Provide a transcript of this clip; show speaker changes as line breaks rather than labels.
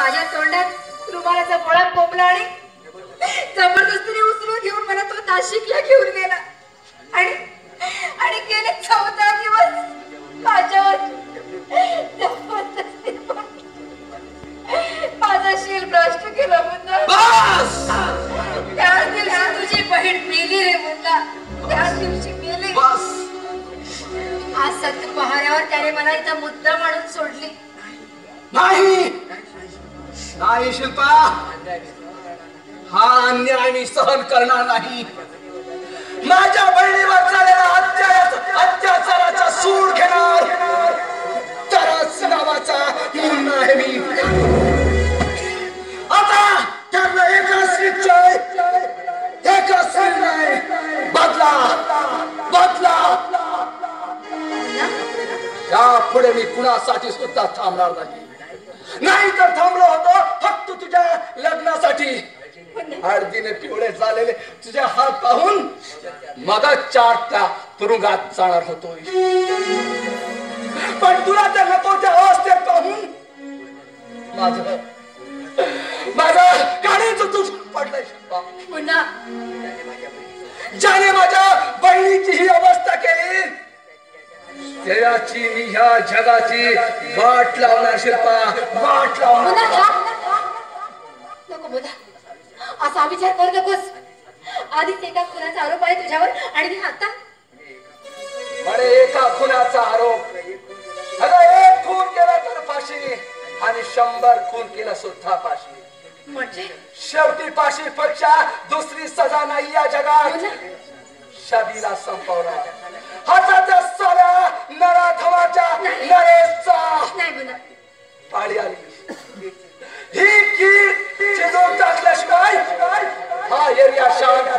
माझ्या तोंडात रुमालाचा गोळा कोंबला आणि जबरदस्तीने उचलून घेऊन मला तो नाशिकला घेऊन गेला आणि आणि गेले 14 दिवस माझ्यावर माझा शील भ्रष्ट केला मुन्ना. त्याच दिवशी तुझी बहीण मेली रे मुन्ना. त्याच दिवशी मेली. आज सत्य पहाऱ्यावर त्याने मला इथं मुद्दा म्हणून सोडली.
नाही नाही शिल्पा, हा अन्याय मी सहन करणार नाही. माझ्या बहिणीवर झालेला अत्याचाराचा सूड घेणार. तरच नावाचा मुन्ना आहे मी. आता त्यांना एकाच निश्चय, एकाच निर्णय, बदला बदला. यापुढे मी कुणासाठी सुद्धा थांबणार नाही. नाही तर थांबलो होतो फक्त तुझ्या लग्नासाठी. हळदीने पिवळे झालेले तुझे हात पाहून मगच 4 त्या तुरुंगात जाणार होतो. पण तुला त्या नको त्या अवस्थेत पाहून माझं काळीच तुझ पडलंय.
पुन्हा
ज्याने माझ्या बहिणीची ही अवस्था केली त्याची मी ह्या जगाची वाट लावणार शिल्पा, वाट लावणार.
नको बोला, असा विचार करू नकोस. आधीच एका खुनाचा आरोप आहे तुझ्यावर आणि आता
म्हणे एका खुनाचा आरोप. अगं एक खून केला तर फाशी आणि 100 खून केला सुद्धा फाशी.
म्हणजे
शेवटी फाशीपेक्षा दुसरी सजा नाही या जगात. शबीला संपवला हाताच्या साऱ्या नराधमाच्या नरेशचा.
नाही बोला,
पाळी आली. ही कीड चिजून टाकल्याशिवाय हा एरिया शांत